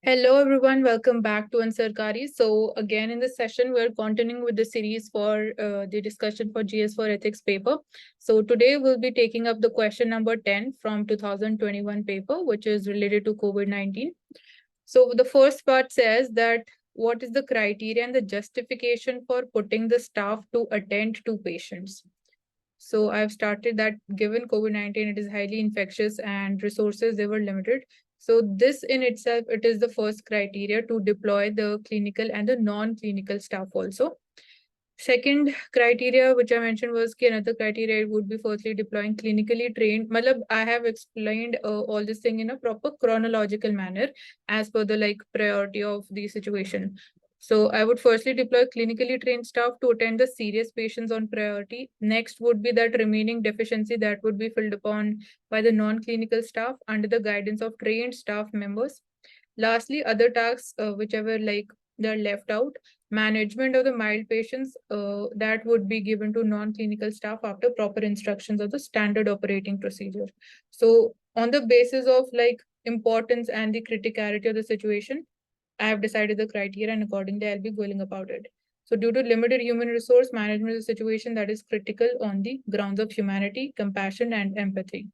Hello everyone, welcome back to Ansarkari. So again in this session, we're continuing with the series for the discussion for GS4 ethics paper. So today we'll be taking up the question number 10 from 2021 paper, which is related to COVID-19. So the first part says that what is the criteria and the justification for putting the staff to attend to patients? So I've started that given COVID-19, it is highly infectious and resources, they were limited. So this in itself, it is the first criteria to deploy the clinical and the non-clinical staff also. Second criteria, which I mentioned was another criteria would be firstly deploying clinically trained. Malab, I have explained all this thing in a proper chronological manner as per the priority of the situation. So I would firstly deploy clinically trained staff to attend the serious patients on priority. Next would be that remaining deficiency that would be filled upon by the non-clinical staff under the guidance of trained staff members. Lastly, other tasks, whichever they're left out, management of the mild patients, that would be given to non-clinical staff after proper instructions of the standard operating procedure. So on the basis of importance and the criticality of the situation, I have decided the criteria and accordingly I'll be going about it. So due to limited human resource management of the situation that is critical on the grounds of humanity, compassion, and empathy.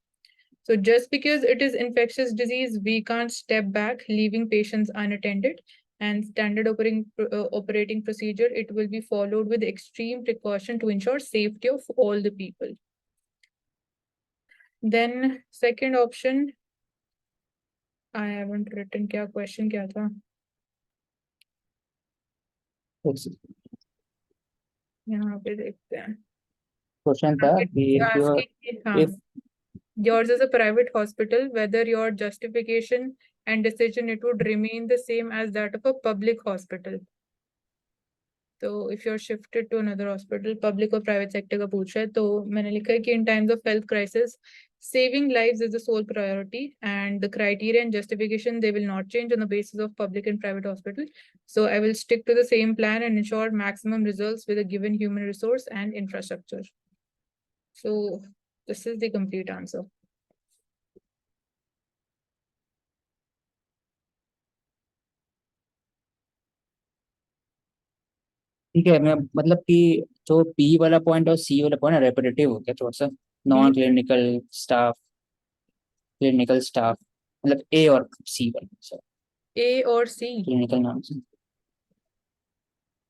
So just because it is infectious disease, we can't step back, leaving patients unattended. And standard operating procedure, it will be followed with extreme precaution to ensure safety of all the people. Then second option, I haven't written kya question kya tha. यहाँ पे देखते हैं. Question था if yours is a private hospital, whether your justification and decision it would remain the same as that of a public hospital. So if you're shifted to another hospital, public or private sector का पूछ रहा है, तो मैंने लिखा है कि in times of health crisis, saving lives is the sole priority, and the criteria and justification they will not change on the basis of public and private hospital. So I will stick to the same plan and ensure maximum results with a given human resource and infrastructure. So this is the complete answer. ठीक है, मैं मतलब कि जो P वाला point और सी वाला point repetitive हो गया थोड़ा सा. Non clinical staff, clinical staff, मतलब ए और सी वाला. ए और सी क्लिनिकल नाम से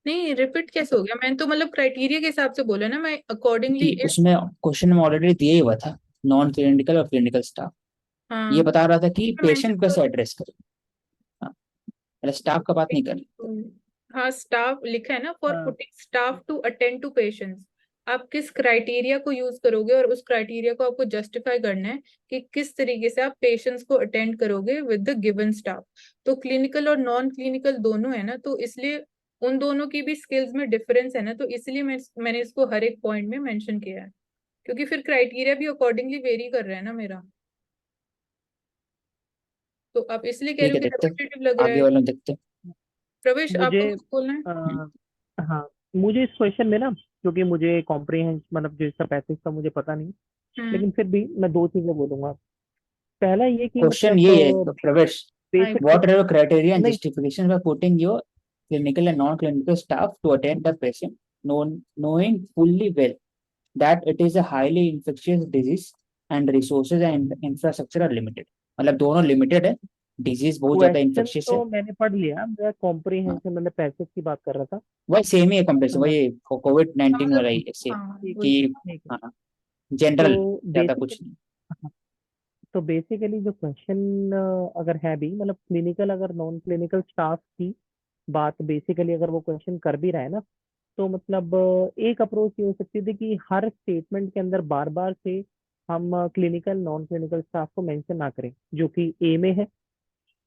नहीं रिपीट कैसे हो गया? मैंने तो मतलब क्राइटेरिया के हिसाब से बोला ना, मैं अकॉर्डिंगली उसमें क्वेश्चन में ऑलरेडी दिया ही हुआ था, नॉन क्लिनिकल और क्लिनिकल स्टाफ. ये बता रहा था कि पेशेंट कैसे एड्रेस करें. हाँ, स्टाफ का बात नहीं कर रही. हाँ स्टाफ लिखा है ना, for putting staff to attend to patients. आप किस क्राइटेरिया को यूज करोगे और उस क्राइटेरिया को आपको जस्टिफाई करना है कि किस तरीके से आप पेशेंट्स को अटेंड करोगे विद द गिवन स्टाफ. तो क्लिनिकल और नॉन क्लिनिकल दोनों है ना, तो इसलिए उन दोनों की भी स्किल्स में डिफरेंस है ना, तो इसलिए मैंने इसको हर एक पॉइंट में मेंशन किया है, क्योंकि फिर क्राइटेरिया भी अकॉर्डिंगली वेरी कर रहा है ना मेरा. तो आप इसलिए कह रहे हो कि रिपीटेटिव लग रहा आगे है. वाला देखते. प्रवेश मुझे आपको कुछ बोलना है? हाँ, मुझे इस क्वेश्चन में ना, क्योंकि मुझे कॉम्प्रिहेंस मतलब जो इसका पैसेज था मुझे पता नहीं, लेकिन फिर भी मैं दो चीजें बोलूंगा. पहला ये कि क्वेश्चन मतलब ये है प्रवेश, basic- what are your criteria and नहीं, justification for putting your clinical and non-clinical staff to attend the patient, knowing fully well that it is a highly infectious disease and resources and infrastructure are limited. मतलब दोनों limited है, disease बहुत ज्यादा question infectious है. तो मैंने पढ़ लिया, मैं कॉम्प्रिहेंशन मतलब पैसेज की बात कर रहा था. वही सेम ही है कंप्रेशन, वही कोविड-19 वाला ही ऐसे कि ठीक है. हाँ जनरल तो ज्यादा कुछ नहीं. तो बेसिकली जो क्वेश्चन अगर है भी मतलब क्लिनिकल अगर नॉन क्लिनिकल स्टाफ की बात बेसिकली अगर वो क्वेश्चन कर भी रहा है ना, तो मतलब एक अप्रोच ये हो सकती थी कि हर स्टेटमेंट के अंदर बार बार से हम क्लिनिकल नॉन क्लिनिकल स्टाफ को मेंशन ना करें, जो कि ए में है,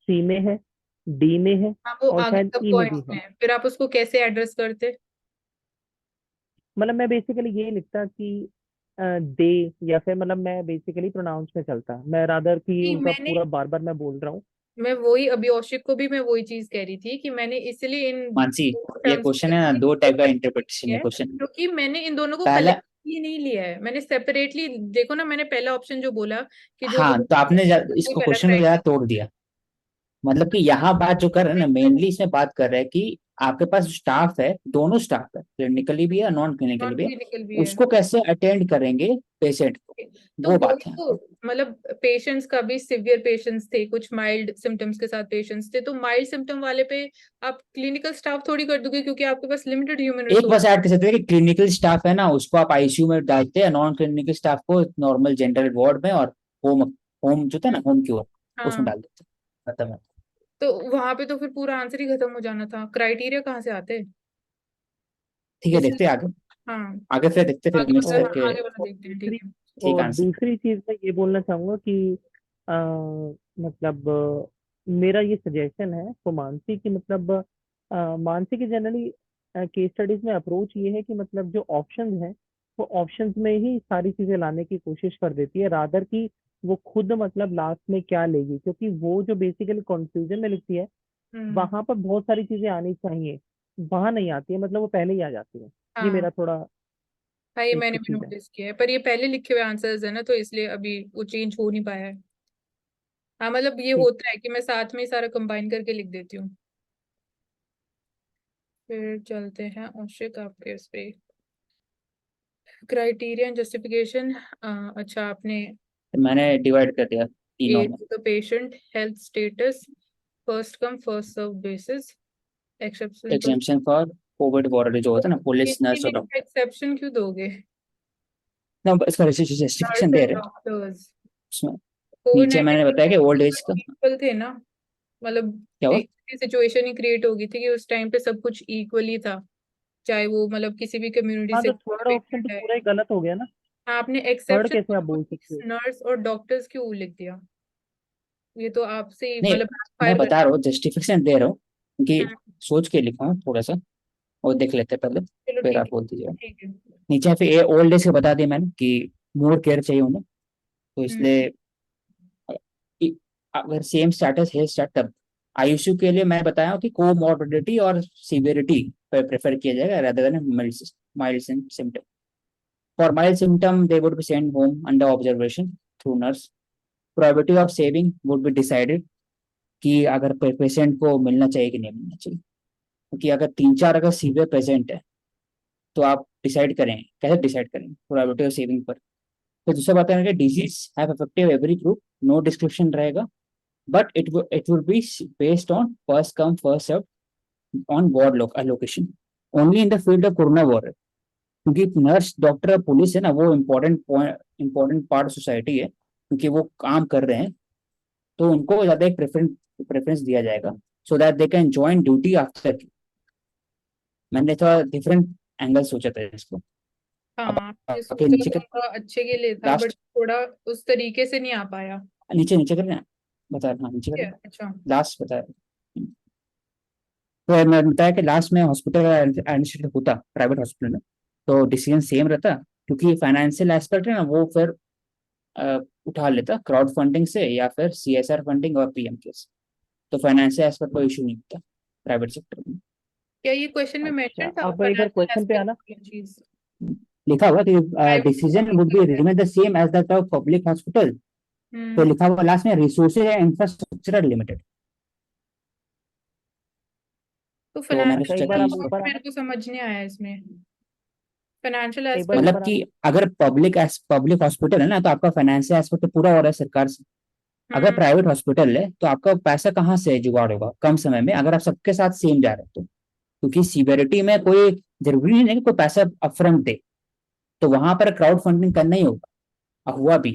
सी में है, डी में है वो और आगे शायद सब ई में भी पॉइंट्स है. में फिर आप उसको कैसे एड्रेस करते? मतलब मैं बेसिकली ये लिखता कि दे, या फिर मतलब मैं बेसिकली प्रोनाउंस में चलता, मैं रादर कि नहीं, उनका पूरा बार बार मैं बोल रहा हूँ. मैं वही अभी औशिक को भी मैं वही चीज कह रही थी कि मैंने इसलिए इन मानसी, ये क्वेश्चन है ना, दो टाइप का इंटरप्रिटेशन है क्वेश्चन. क्योंकि मैंने इन दोनों को पहला कलेक्टिवली नहीं लिया है, मैंने सेपरेटली. देखो ना, मैंने पहला ऑप्शन जो बोला कि जो हाँ, तो आपने इसको क्वेश्चन को ज्यादा तोड़ दिया. मतलब कि यहाँ बात जो कर रहे हैं ना, मेनली इसमें बात कर रहे हैं कि आपके पास स्टाफ है, दोनों स्टाफ है, क्लिनिकली भी है नॉन क्लिनिकली नॉन भी है, क्लिनिकल भी है। उसको कैसे अटेंड करेंगे पेशेंट को, तो वो वही बात है। तो, मतलब पेशेंट्स का भी सिवियर पेशेंट्स थे, कुछ माइल्ड सिम्टम्स के साथ पेशेंट्स थे, तो माइल्ड सिम्टम वाले पे आप क्लिनिकल स्टाफ थोड़ी कर दोगे, क्योंकि आपके पास लिमिटेड ह्यूमन एक रिसोर्स। बस ऐड कर सकते हैं कि क्लिनिकल स्टाफ है ना, उसको आप आईसीयू में डालते हैं, नॉन क्लिनिकल स्टाफ को नॉर्मल जनरल वार्ड में और होम होम जो था ना, होम क्योर, उसमें हाँ, डाल देते हैं, खत्म है। तो वहां पे तो फिर पूरा आंसर ही खत्म हो जाना था, क्राइटेरिया कहाँ से आते। ठीक है, देखते इसलिए, हैं आगे। हाँ, आगे फिर देखते हैं, फिर आगे मिस वाला, और करके हाँ, आगे वाला और देखते हैं, दूसरी ठीक है। ठीक और आंसर। दूसरी चीज मैं ये बोलना चाहूंगा कि अ, मतलब मेरा ये सजेशन है तो मानसी की मतलब मानसी की जनरली केस स्टडीज में अप्रोच ये है कि मतलब जो ऑप्शंस हैं वो ऑप्शंस में ही सारी चीजें लाने की कोशिश कर देती है, रादर कि वो खुद मतलब लास्ट में क्या लेगी, क्योंकि वो जो बेसिकली कंक्लूजन में लिखती है हम्म। वहां पर बहुत सारी चीजें आनी चाहिए, वहां नहीं आती है, मतलब वो पहले ही आ जाती है। ये हाँ मेरा थोड़ा हाँ, ये एक मैंने भी चीज है। नोटिस किया है, पर ये पहले लिखे हुए आंसर्स है ना, तो इसलिए अभी वो चेंज हो नहीं पाया है। हाँ, मतलब ये ठीक। होता है कि मैं साथ में ही सारा कंबाइन करके लिख देती हूँ। फिर चलते हैं औशिक आपके उस पे, क्राइटेरिया एंड जस्टिफिकेशन। अच्छा, आपने तो मैंने डिवाइड कर दिया तीनों एज में। The patient, health status, first come first serve basis, exception तो एग्जाम्पशन फॉर कोविड वार्ड जो होता है ना, पुलिस इनके नर्स और लिए डॉक्टर एक्सेप्शन क्यों दोगे। ना, इसका नर्स जस्टिफिकेशन दे एंड रहे हैं डॉक्टर्स, उसमें। कोविड नीचे मैंने बताया कि ओल्ड एज का 19 इक्वल थे ना, मतलब क्या हुआ। एक सिचुएशन ही क्रिएट हो गई थी कि उस टाइम पे सब कुछ इक्वली था, चाहे वो मतलब किसी भी कम्युनिटी हाँ से तो थर्ड ऑप्शन तो पेशेंट है। पूरा ही गलत हो गया ना। हाँ, आपने थर्ड एक्सेप्शन कैसे आप बोल सकते हो। नर्स और डॉक्टर्स क्यों लिख दिया, ये तो आपसे ही नहीं, मतलब मैं फायर कर। बता रहा हूँ, जस्टिफिकेशन दे रहा हूँ क्योंकि हम्म, सोच के लिखा हूँ थोड़ा सा, और देख लेते हैं पहले, चलो फिर ठीक आप है, बोल दीजिएगा। ठीक है। नीचे फिर ये ओल्ड एज का बता दिया मैंने कि मोर केयर चाहिए उन्हें, तो हम्म, इसलिए इ- अगर सेम स्टेटस है स्टार्ट तब आईसीयू के लिए मैं बताया हूँ कि कोमॉर्बिडिटी और सीवियरिटी पर प्रेफर किया जाएगा rather than mild symptom. For mild symptom they would be send home under observation through nurse. Probability of saving would be decided कि अगर पेशेंट को मिलना चाहिए कि नहीं मिलना चाहिए, क्योंकि अगर तीन चार अगर सीवियर पेशेंट है तो आप डिसाइड करें, कैसे डिसाइड करें प्रोबेबिलिटी ऑफ सेविंग पर। तो दूसरा बात है कि disease have affective every group, no description रहेगा, but it will be based on first come first served on ward allocation only in the field of corona ward। क्योंकि nurse doctor police है ना, वो इम्पोर्टेंट पार्ट सोसाइटी है, क्योंकि वो काम कर रहे हैं, तो उनको ज्यादा एक प्रेफरेंस दिया जाएगा, so that they can join duty after. मैंने थोड़ा डिफरेंट एंगल सोचा था इसको। अब हाँ, ये आपके सोचा नीचे तो कर, उनका अच्छे के लिए था, बट लास्ट, थोड़ा उस तरीके से नहीं आ पाया। नीचे नीचे कर रहे हैं, बता रहे, हाँ नीचे कर ठीक रहे है, हैं, अच्छा। लास्ट बता रहे हैं। तो मैं बताया कि लास्ट में हॉस्पिटल का एडमिनिस्ट्रेटर होता प्राइवेट हॉस्पिटल में, तो डिसीजन सेम रहता, क्योंकि फाइनेंशियल एस्पेक्ट है ना, वो फिर उठा लेता क्राउड फंडिंग से या फिर सीएसआर फंडिंग और पीएम के से। तो फाइनेंशियल एस्पेक्ट कोई इशू नहीं होता प्राइवेट सेक्टर में। क्या ये क्वेश्चन में अच्छा, मेंशन था अब एक बार फाइनेंशियल क्वेश्चन पे एस्पेक्ट आना। वाली चीज। लिखा हुआ कि decision would be private. Remain the same as that of public hospital. तो हम्म। लिखा हुआ लास्ट में रिसोर्सेज एंड इंफ्रास्ट्रक्चर लिमिटेड। तो तो मैंने अच्छा, एक सोचा बार कि आप इसको, ऊपर मेरे आना। को समझ नहीं आया इसमें, फाइनेंशियल एक बार एस्पेक्ट। मतलब ऊपर कि आना। अगर पब्लिक हॉस्पिटल है ना, तो आपका फाइनेंशियल एस्पेक्ट तो पूरा हो रहा है सरकार से। अगर हम्म। प्राइवेट हॉस्पिटल है तो आपका पैसा कहाँ से जुगाड़ होगा कम समय में, अगर आप सबके साथ सेम जा रहे हो तो। क्योंकि सीवियरिटी में कोई जरूरी नहीं है कि कोई पैसा अपफ्रंट दे, तो वहां पर क्राउड फंडिंग करना ही होगा, और हुआ भी।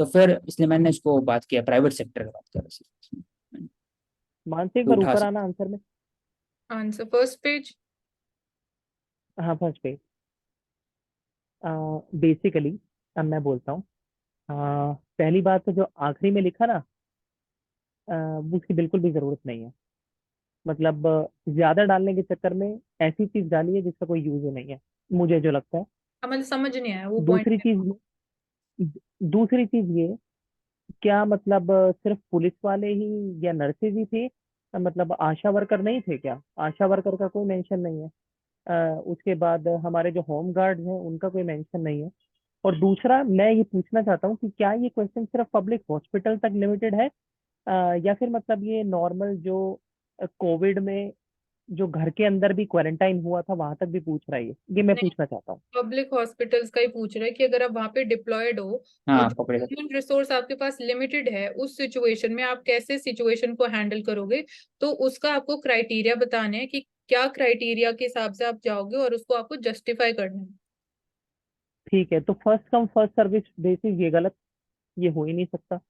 तो फिर इसलिए मैंने इसको बात किया, प्राइवेट सेक्टर की बात किया, मानसी एक तो बार उठा ऊपर आना सकते। आंसर में। Answer first page. हाँ फर्स्ट पे। बेसिकली अब मैं बोलता हूँ। पहली बात तो जो आखिरी में लिखा ना, वो उसकी बिल्कुल भी जरूरत नहीं है। मतलब ज्यादा डालने के चक्कर में ऐसी चीज डाली है जिसका कोई यूज ही नहीं है, मुझे जो लगता है। मतलब समझ नहीं आया वो दूसरी पॉइंट। चीज दूसरी चीज ये, क्या मतलब सिर्फ पुलिस वाले ही या नर्सेज ही थे, मतलब आशा वर्कर नहीं थे क्या? आशा वर्कर का कोई मेंशन नहीं है। उसके बाद हमारे जो होम गार्ड्स हैं उनका कोई मेंशन नहीं है। और दूसरा मैं ये पूछना चाहता हूँ कि क्या ये क्वेश्चन सिर्फ पब्लिक हॉस्पिटल तक लिमिटेड है, या फिर मतलब ये नॉर्मल जो कोविड में जो घर के अंदर भी क्वारंटाइन हुआ था वहां तक भी पूछ रहा है ये मैं नहीं, पूछना चाहता हूँ। पब्लिक हॉस्पिटल्स का ही पूछ रहा है कि अगर आप वहां पे डिप्लॉयड हो और हाँ जो पकड़ेगा। ह्यूमन रिसोर्स आपके पास लिमिटेड है, उस सिचुएशन में आप कैसे सिचुएशन को हैंडल करोगे। तो उसका आपको क्राइटेरिया बताने हैं कि क्या क्राइटेरिया के हिसाब से आप जाओगे और उसको आपको जस्टिफाई करना है। ठीक है, तो first come first service basis ये गलत, ये हो ही नहीं सकता।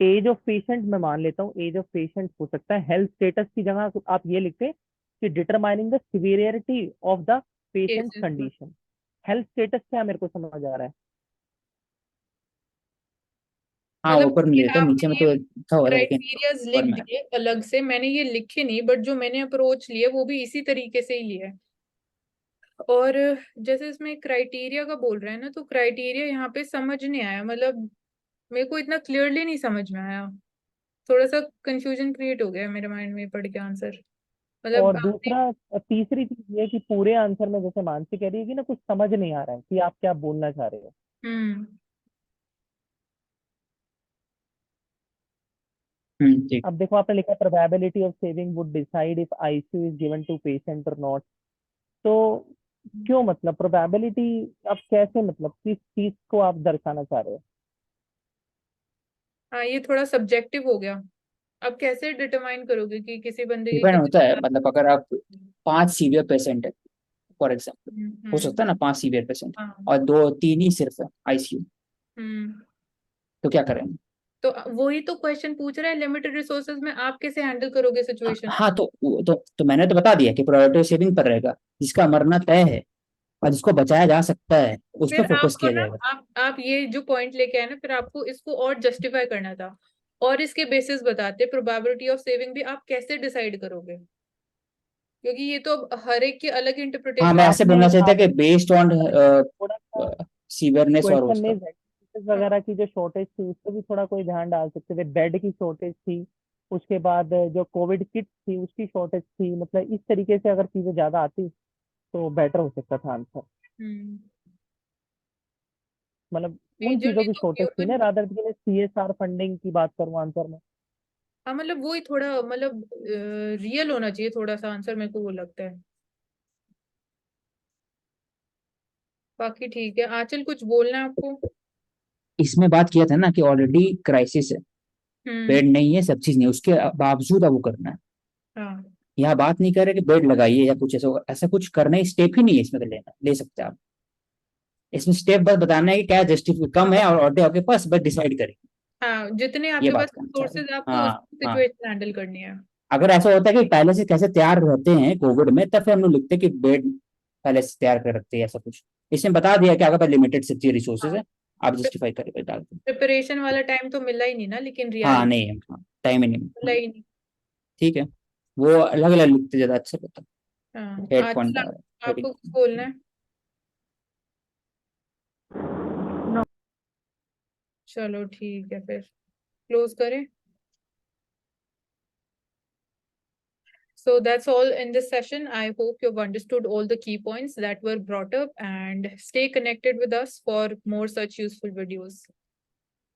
एज ऑफ पेशेंट मैं मान लेता हूँ, एज ऑफ पेशेंट हो सकता है। हेल्थ स्टेटस की जगह आप ये लिखते कि determining the severity of the patient cases में कंडीशन। हेल्थ स्टेटस क्या मेरे को समझ आ रहा है? हाँ मतलब ऊपर में ये लिखा है, नीचे आपने में ये तो लिखा हुआ था लेकिन क्राइटेरियाज ऊपर लिख में है। दिए अलग से, मैंने ये लिखे नहीं, बट जो मैंने अप्रोच लिए वो भी इसी तरीके से ही लिया है। और जैसे इसमें क्राइटेरिया का बोल रहे हैं ना, तो क्राइटेरिया यहाँ पे समझ नहीं आया, मतलब मेरे को इतना क्लियरली नहीं समझ में आया। थोड़ा सा कंफ्यूजन क्रिएट हो गया मेरे माइंड में पढ़ के आंसर। मतलब और आपने दूसरा, तीसरी चीज ये कि पूरे आंसर में जैसे मानसी कह रही है कि ना कुछ समझ नहीं आ रहा है कि आप क्या बोलना चाह रहे हो। हम्म ठीक। अब देखो आपने लिखा probability of saving would decide if ICU is given to patient और नॉट। तो क्यों, मतलब प्रोबेबिलिटी आप कैसे, मतलब किस चीज को आप दर्शाना चाह रहे हो? हाँ, ये थोड़ा सब्जेक्टिव हो गया। अब कैसे डिटरमाइन करोगे कि किसी बंदे की डिपेंड होता है, कितनी। मतलब अगर आप 5 सीवियर पेशेंट है फॉर एग्जाम्पल, हो सकता है हम्म। ना 5 सीवियर पेशेंट हाँ। और 2 3 ही सिर्फ है आईसीयू, हम्म। तो क्या करेंगे? तो वही तो क्वेश्चन पूछ रहा है, लिमिटेड रिसोर्सेज में आप कैसे हैंडल करोगे सिचुएशन। हाँ तो मैंने तो बता दिया कि प्रायोरिटी सेविंग पर रहेगा, जिसका मरना तय है और जिसको बचाया जा सकता है उस पर फिर फोकस आपको किया ना, जाएगा। आप ये जो पॉइंट लेके आए ना, फिर आपको इसको और जस्टिफाई करना था और इसके बेसिस बताते प्रोबेबिलिटी ऑफ सेविंग भी आप कैसे डिसाइड करोगे, क्योंकि ये तो अब हर एक की अलग हाँ इंटरप्रिटेशन। मैं ऐसे आपने बोलना चाहता आप कि बेस्ड ऑन थोड़ा सा सीवियरनेस और क्वेश्चन में उसका। वेंटिलेटर्स वगैरह की जो शॉर्टेज थी उस पर भी थोड़ा कोई ध्यान डाल सकते थे। बेड की शॉर्टेज थी, उसके बाद जो कोविड किट थी उसकी शॉर्टेज थी। मतलब इस तरीके से अगर चीजें ज्यादा आती तो बेटर हो सकता था आंसर। हम्म। मतलब उन चीजों मेजरली की तो शॉर्टेज थी ना, ह्यूमन। रादर कि सीएसआर फंडिंग की बात करूं आंसर में। हाँ, मतलब वही थोड़ा, मतलब रियल होना चाहिए थोड़ा सा आंसर, मेरे को वो लगता है। बाकी ठीक है, आंचल कुछ बोलना है आपको। इसमें बात किया था ना कि ऑलरेडी क्राइसिस है, हम्म। बेड नहीं है, सब चीज नहीं, उसके बावजूद अब वो करना है। हाँ। यहाँ बात नहीं कर रहे कि बेड लगाइए या कुछ ऐसा ऐसा कुछ करना है, स्टेप ही नहीं है इसमें तो लेना ले सकते हैं आप। इसमें स्टेप बस बताना है कि क्या जस्टिफिक कम है और ऑर्डर आपके पास, बस डिसाइड करें। हाँ, जितने ये आपके पास बात करना चाह रहे हैं। सोर्सेज, आपको उस हाँ हाँ। सिचुएशन हैंडल करनी है। अगर ऐसा होता है कि पहले से कैसे तैयार रहते हैं कोविड में, तब फिर हम लोग लिखते हैं कि बेड पहले से तैयार कर रखते हैं ऐसा कुछ। इसमें बता दिया कि आपके पास लिमिटेड से रिसोर्सेज हाँ, है, आप जस्टिफाई करें डालते हैं। प्रिपरेशन वाला टाइम तो मिला ही नहीं ना, लेकिन हाँ रियलिटी नहीं है, हाँ टाइम ही नहीं मिला मिला। ही नहीं। ठीक है, वो अलग अलग लिखते ज्यादा अच्छा रहता हाँ, है। हेड आज पॉइंट आपको हेडिंग। कुछ बोलना है। चलो ठीक है, फिर क्लोज करें। So that's all in this session. I hope you've understood all the key points that were brought up, and stay connected with us for more such useful videos.